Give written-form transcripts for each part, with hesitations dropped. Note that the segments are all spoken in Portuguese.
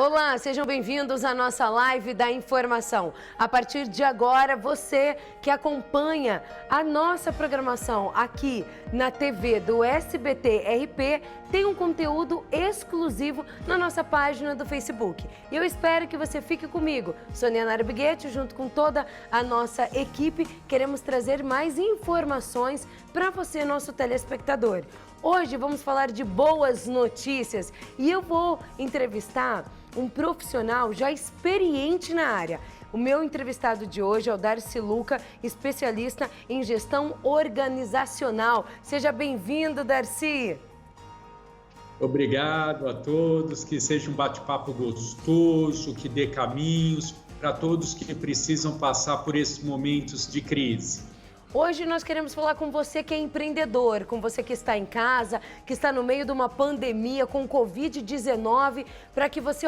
Olá, sejam bem-vindos à nossa live da informação. A partir de agora, você que acompanha a nossa programação aqui na TV do SBT-RP tem um conteúdo exclusivo na nossa página do Facebook. E eu espero que você fique comigo, Sônia Narbiguete, junto com toda a nossa equipe. Queremos trazer mais informações para você, nosso telespectador. Hoje vamos falar de boas notícias e eu vou entrevistar um profissional já experiente na área. O meu entrevistado de hoje é o Darcy Luca, especialista em gestão organizacional. Seja bem-vindo, Darcy. Obrigado a todos, que seja um bate-papo gostoso, que dê caminhos para todos que precisam passar por esses momentos de crise. Hoje nós queremos falar com você que é empreendedor, com você que está em casa, que está no meio de uma pandemia com Covid-19, para que você,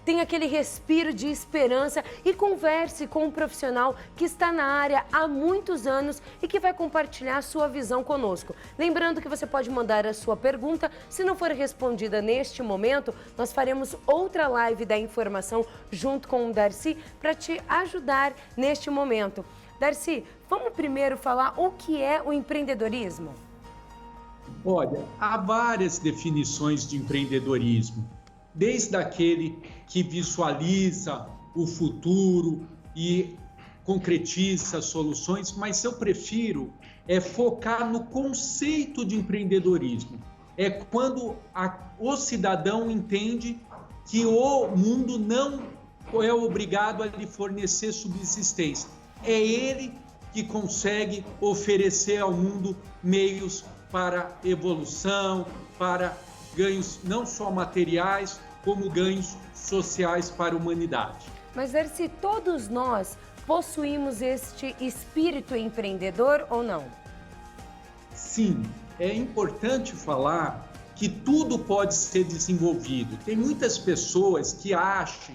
tenha aquele respiro de esperança e converse com um profissional que está na área há muitos anos e que vai compartilhar a sua visão conosco. Lembrando que você pode mandar a sua pergunta, se não for respondida neste momento, nós faremos outra live da informação junto com o Darcy para te ajudar neste momento. Darcy, vamos primeiro falar o que é o empreendedorismo? Olha, há várias definições de empreendedorismo, desde aquele que visualiza o futuro e concretiza soluções, mas eu prefiro focar no conceito de empreendedorismo. É quando o cidadão entende que o mundo não é obrigado a lhe fornecer subsistência. É ele que consegue oferecer ao mundo meios para evolução, para ganhos não só materiais, como ganhos sociais para a humanidade. Mas, Darcy, todos nós possuímos este espírito empreendedor ou não? Sim, é importante falar que tudo pode ser desenvolvido. Tem muitas pessoas que acham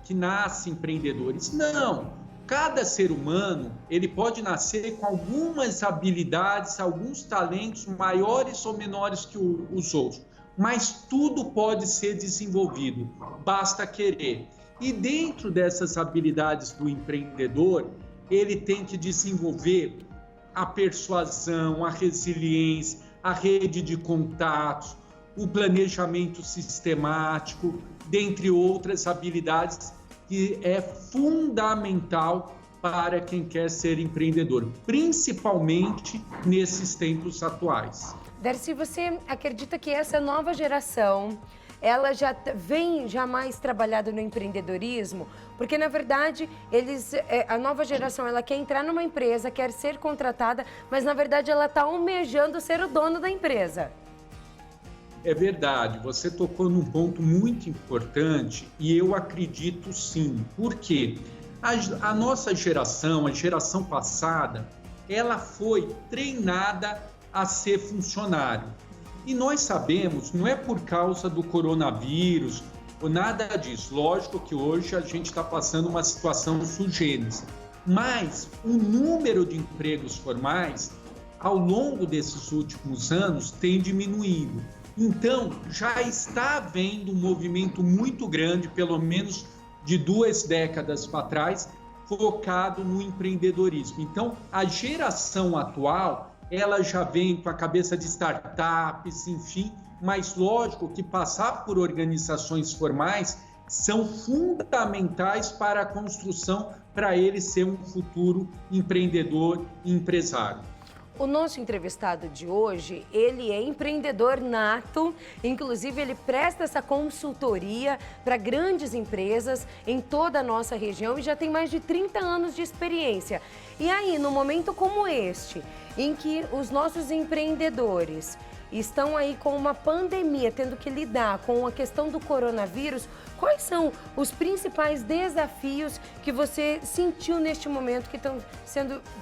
que nascem empreendedores. Não! Cada ser humano, ele pode nascer com algumas habilidades, alguns talentos maiores ou menores que os outros, mas tudo pode ser desenvolvido, basta querer. E dentro dessas habilidades do empreendedor, ele tem que desenvolver a persuasão, a resiliência, a rede de contatos, o planejamento sistemático, dentre outras habilidades que é fundamental para quem quer ser empreendedor, principalmente nesses tempos atuais. Darcy, você acredita que essa nova geração, ela já vem mais trabalhada no empreendedorismo? Porque, na verdade, a nova geração, ela quer entrar numa empresa, quer ser contratada, mas, na verdade, ela está almejando ser o dono da empresa. É verdade, você tocou num ponto muito importante e eu acredito sim, porque a nossa geração, a geração passada, ela foi treinada a ser funcionário. E nós sabemos, não é por causa do coronavírus ou nada disso, lógico que hoje a gente está passando uma situação sui generis, mas o número de empregos formais, ao longo desses últimos anos, tem diminuído. Então, já está havendo um movimento muito grande, pelo menos de 2 décadas para trás, focado no empreendedorismo. Então, a geração atual, ela já vem com a cabeça de startups, enfim, mas lógico que passar por organizações formais são fundamentais para a construção, para ele ser um futuro empreendedor e empresário. O nosso entrevistado de hoje, ele é empreendedor nato, inclusive ele presta essa consultoria para grandes empresas em toda a nossa região e já tem mais de 30 anos de experiência. E aí, num momento como este, em que os nossos empreendedores estão aí com uma pandemia, tendo que lidar com a questão do coronavírus, quais são os principais desafios que você sentiu neste momento que estão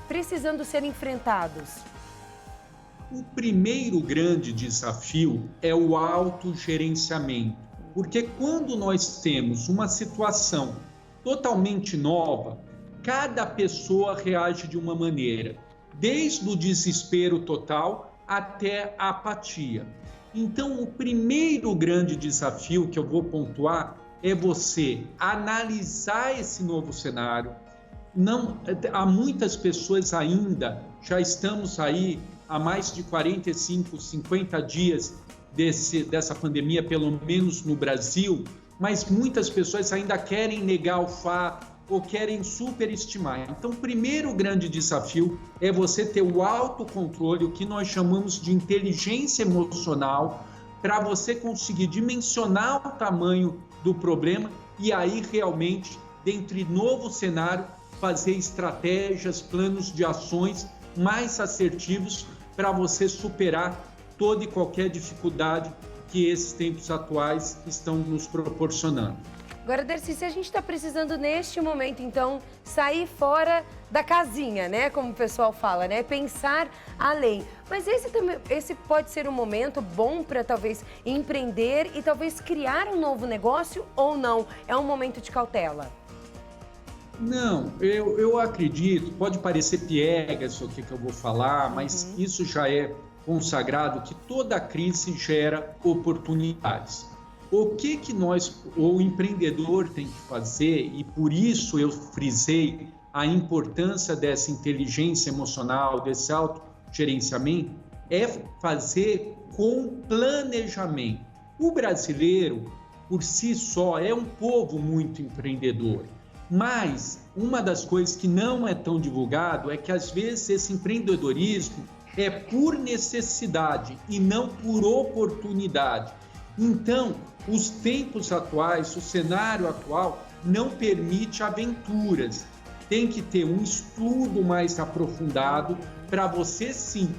precisando ser enfrentados? O primeiro grande desafio é o autogerenciamento, porque quando nós temos uma situação totalmente nova, cada pessoa reage de uma maneira, desde o desespero total até a apatia. Então, o primeiro grande desafio que eu vou pontuar é você analisar esse novo cenário. Não, há muitas pessoas ainda, já estamos aí há mais de 45, 50 dias dessa pandemia, pelo menos no Brasil, mas muitas pessoas ainda querem negar o fato ou querem superestimar. Então, o primeiro grande desafio é você ter o autocontrole, o que nós chamamos de inteligência emocional, para você conseguir dimensionar o tamanho do problema e aí realmente, dentro de novo cenário, fazer estratégias, planos de ações mais assertivos para você superar toda e qualquer dificuldade que esses tempos atuais estão nos proporcionando. Agora, Dercy, se a gente está precisando neste momento, então, sair fora da casinha, né? Como o pessoal fala, né? Pensar além. Mas esse pode ser um momento bom para talvez empreender e talvez criar um novo negócio ou não? É um momento de cautela? Não, eu acredito, pode parecer piegas isso aqui que eu vou falar, mas isso já é consagrado que toda crise gera oportunidades. O que o empreendedor tem que fazer, e por isso eu frisei a importância dessa inteligência emocional, desse autogerenciamento, é fazer com planejamento. O brasileiro, por si só, é um povo muito empreendedor, mas uma das coisas que não é tão divulgado é que às vezes esse empreendedorismo é por necessidade e não por oportunidade. Então, os tempos atuais, o cenário atual não permite aventuras. Tem que ter um estudo mais aprofundado para você sim,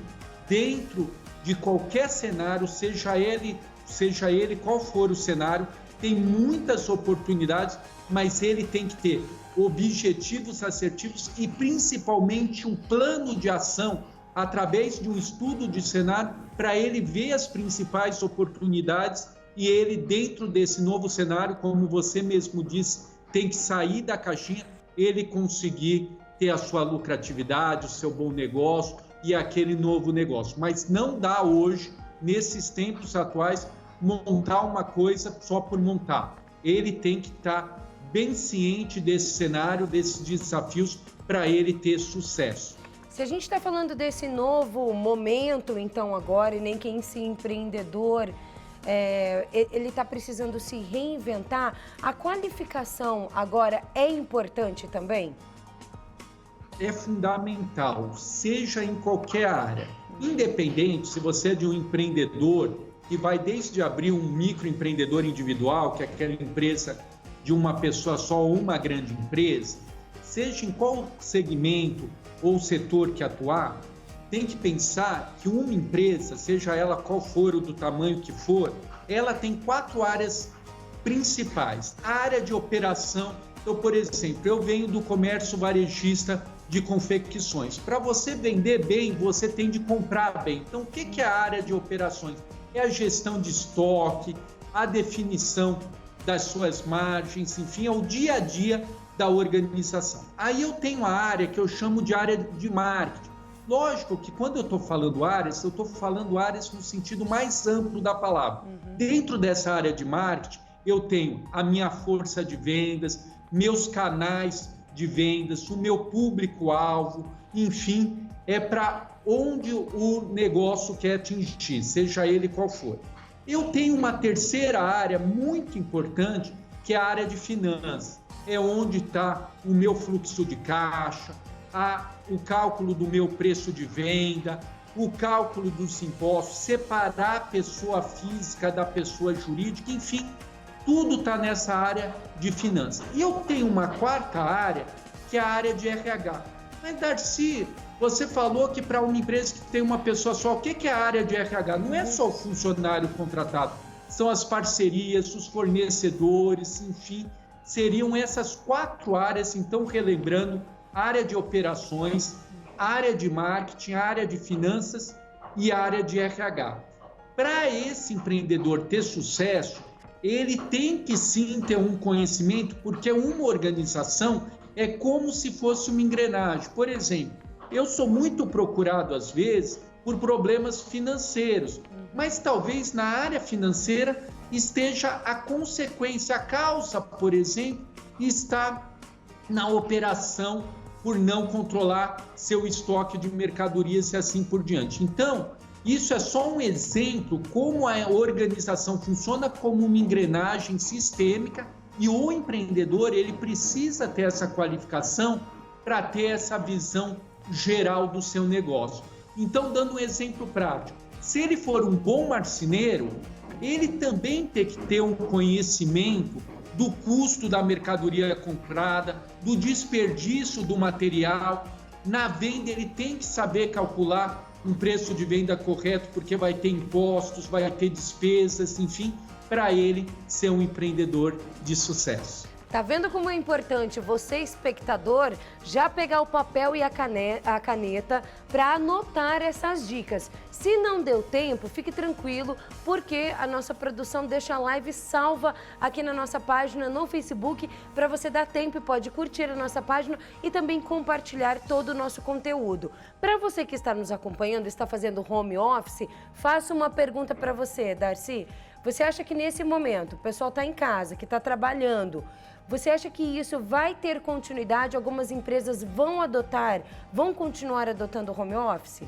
dentro de qualquer cenário, seja ele qual for o cenário, tem muitas oportunidades, mas ele tem que ter objetivos assertivos e principalmente um plano de ação através de um estudo de cenário para ele ver as principais oportunidades e ele, dentro desse novo cenário, como você mesmo disse, tem que sair da caixinha, ele conseguir ter a sua lucratividade, o seu bom negócio e aquele novo negócio. Mas não dá hoje, nesses tempos atuais, montar uma coisa só por montar. Ele tem que estar bem ciente desse cenário, desses desafios, para ele ter sucesso. Se a gente está falando desse novo momento, então, agora, e nem que esse empreendedor, ele está precisando se reinventar, a qualificação agora é importante também? É fundamental, seja em qualquer área. Independente se você é de um empreendedor que vai desde abrir um microempreendedor individual, que é aquela empresa de uma pessoa só ou uma grande empresa, seja em qual segmento ou setor que atuar, tem que pensar que uma empresa, seja ela qual for ou do tamanho que for, ela tem 4 áreas principais. A área de operação, então, por exemplo, eu venho do comércio varejista de confecções. Para você vender bem, você tem de comprar bem. Então, o que é a área de operações? É a gestão de estoque, a definição das suas margens, enfim, é o dia a dia da organização. Aí eu tenho a área que eu chamo de área de marketing. Lógico que quando eu estou falando áreas, eu estou falando áreas no sentido mais amplo da palavra. Dentro dessa área de marketing, eu tenho a minha força de vendas, meus canais de vendas, o meu público-alvo, enfim, é para onde o negócio quer atingir, seja ele qual for. Eu tenho uma terceira área muito importante, que é a área de finanças. É onde está o meu fluxo de caixa, o cálculo do meu preço de venda, o cálculo dos impostos, separar a pessoa física da pessoa jurídica, enfim, tudo está nessa área de finanças. E eu tenho uma quarta área, que é a área de RH. Mas, Dercy, você falou que para uma empresa que tem uma pessoa só, o que é a área de RH? Não é só o funcionário contratado, são as parcerias, os fornecedores, enfim, seriam essas 4 áreas, então, relembrando, a área de operações, a área de marketing, a área de finanças e a área de RH. Para esse empreendedor ter sucesso, ele tem que sim ter um conhecimento, porque uma organização é como se fosse uma engrenagem. Por exemplo, eu sou muito procurado às vezes por problemas financeiros. Mas talvez na área financeira esteja a consequência, a causa, por exemplo, está na operação por não controlar seu estoque de mercadorias e assim por diante. Então, isso é só um exemplo como a organização funciona como uma engrenagem sistêmica e o empreendedor ele precisa ter essa qualificação para ter essa visão geral do seu negócio. Então, dando um exemplo prático, se ele for um bom marceneiro, ele também tem que ter um conhecimento do custo da mercadoria comprada, do desperdício do material. Na venda, ele tem que saber calcular um preço de venda correto, porque vai ter impostos, vai ter despesas, enfim, para ele ser um empreendedor de sucesso. Tá vendo como é importante você, espectador, já pegar o papel e a caneta para anotar essas dicas. Se não deu tempo, fique tranquilo, porque a nossa produção deixa a live salva aqui na nossa página no Facebook, para você dar tempo e pode curtir a nossa página e também compartilhar todo o nosso conteúdo. Para você que está nos acompanhando, está fazendo home office, faço uma pergunta para você, Darcy. Você acha que nesse momento o pessoal está em casa, que está trabalhando, você acha que isso vai ter continuidade? Algumas empresas vão continuar adotando o home office?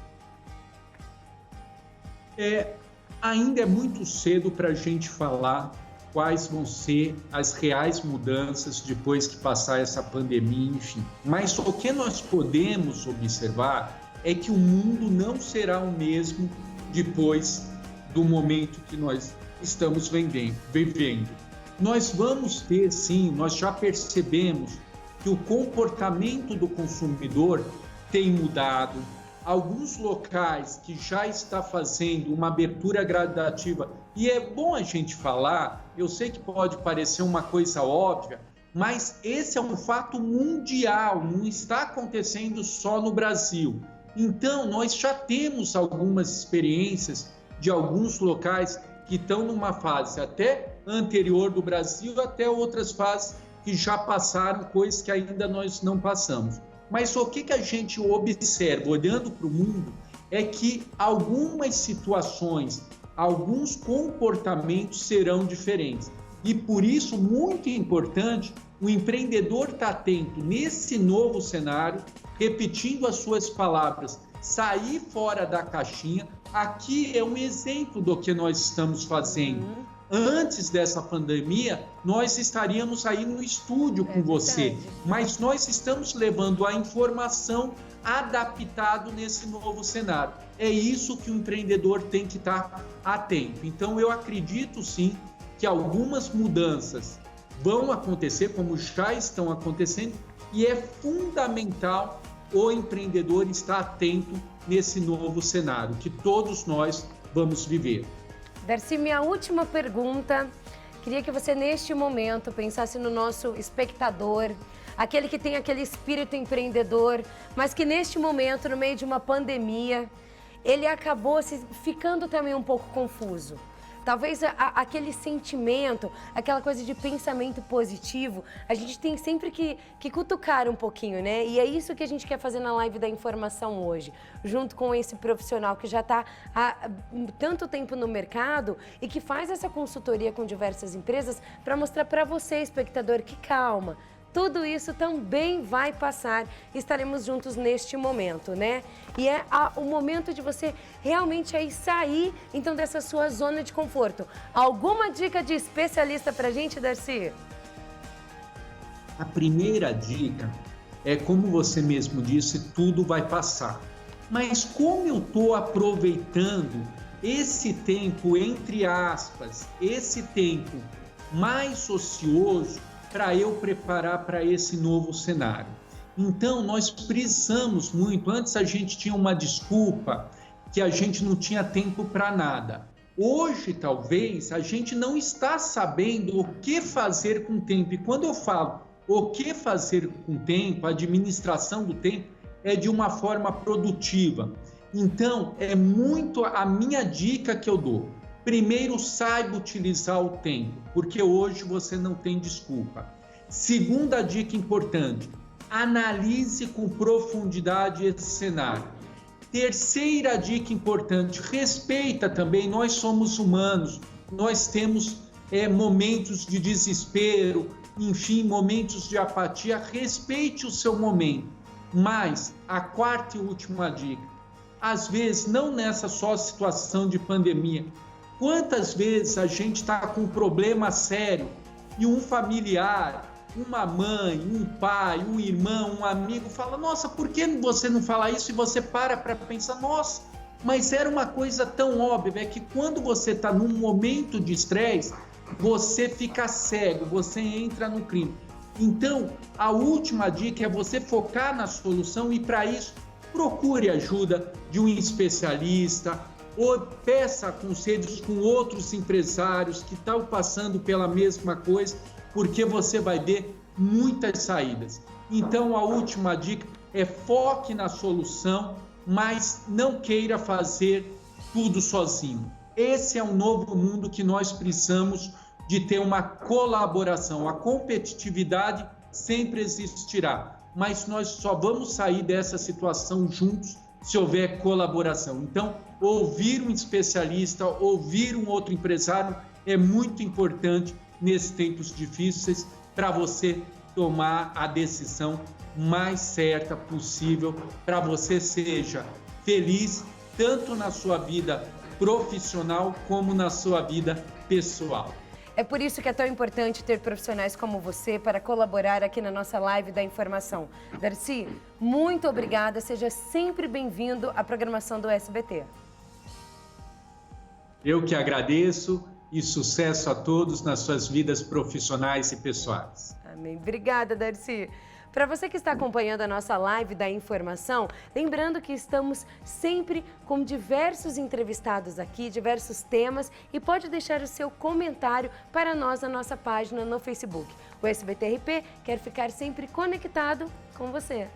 Ainda é muito cedo para a gente falar quais vão ser as reais mudanças depois que passar essa pandemia, enfim. Mas o que nós podemos observar é que o mundo não será o mesmo depois do momento que nós estamos vivendo. Nós vamos ter, sim, nós já percebemos que o comportamento do consumidor tem mudado. Alguns locais que já está fazendo uma abertura gradativa, e é bom a gente falar, eu sei que pode parecer uma coisa óbvia, mas esse é um fato mundial, não está acontecendo só no Brasil. Então, nós já temos algumas experiências de alguns locais que estão numa fase até anterior do Brasil, até outras fases que já passaram, coisas que ainda nós não passamos. Mas o que a gente observa, olhando para o mundo, é que algumas situações, alguns comportamentos serão diferentes. E por isso, muito importante, o empreendedor estar atento nesse novo cenário, repetindo as suas palavras, sair fora da caixinha. Aqui é um exemplo do que nós estamos fazendo. Antes dessa pandemia, nós estaríamos aí no estúdio com você, mas nós estamos levando a informação adaptado nesse novo cenário. É isso que o empreendedor tem que estar atento. Então, eu acredito sim que algumas mudanças vão acontecer, como já estão acontecendo, e é fundamental o empreendedor estar atento nesse novo cenário que todos nós vamos viver. Darcy, minha última pergunta, queria que você neste momento pensasse no nosso espectador, aquele que tem aquele espírito empreendedor, mas que neste momento, no meio de uma pandemia, ele acabou ficando também um pouco confuso. Talvez aquele sentimento, aquela coisa de pensamento positivo, a gente tem sempre que cutucar um pouquinho, né? E é isso que a gente quer fazer na live da informação hoje, junto com esse profissional que já está há tanto tempo no mercado e que faz essa consultoria com diversas empresas para mostrar para você, espectador, que calma. Tudo isso também vai passar, estaremos juntos neste momento, né? E é o momento de você realmente aí sair, então, dessa sua zona de conforto. Alguma dica de especialista pra gente, Darcy? A primeira dica é, como você mesmo disse, tudo vai passar. Mas como eu estou aproveitando esse tempo, entre aspas, esse tempo mais ocioso, para eu preparar para esse novo cenário. Então, nós precisamos muito. Antes a gente tinha uma desculpa que a gente não tinha tempo para nada. Hoje, talvez, a gente não está sabendo o que fazer com o tempo. E quando eu falo o que fazer com o tempo, a administração do tempo é de uma forma produtiva. Então, é muito a minha dica que eu dou. Primeiro, saiba utilizar o tempo, porque hoje você não tem desculpa. Segunda dica importante, analise com profundidade esse cenário. Terceira dica importante, respeita também, nós somos humanos, nós temos momentos de desespero, enfim, momentos de apatia, respeite o seu momento. Mas a quarta e última dica, às vezes, não nessa só situação de pandemia, quantas vezes a gente está com um problema sério e um familiar, uma mãe, um pai, um irmão, um amigo fala, nossa, por que você não fala isso? E você para pensar, nossa, mas era uma coisa tão óbvia, é que quando você está num momento de estresse, você fica cego, você entra no crime. Então, a última dica é você focar na solução e, para isso, procure ajuda de um especialista ou peça conselhos com outros empresários que estão passando pela mesma coisa, porque você vai ver muitas saídas. Então, a última dica é foque na solução, mas não queira fazer tudo sozinho. Esse é um novo mundo que nós precisamos de ter uma colaboração. A competitividade sempre existirá, mas nós só vamos sair dessa situação juntos se houver colaboração. Então, ouvir um especialista, ouvir um outro empresário é muito importante nesses tempos difíceis para você tomar a decisão mais certa possível, para você seja feliz tanto na sua vida profissional como na sua vida pessoal. É por isso que é tão importante ter profissionais como você para colaborar aqui na nossa live da informação. Darcy, muito obrigada, seja sempre bem-vindo à programação do SBT. Eu que agradeço e sucesso a todos nas suas vidas profissionais e pessoais. Amém. Obrigada, Darcy. Para você que está acompanhando a nossa live da informação, lembrando que estamos sempre com diversos entrevistados aqui, diversos temas, e pode deixar o seu comentário para nós na nossa página no Facebook. O SBT RP quer ficar sempre conectado com você.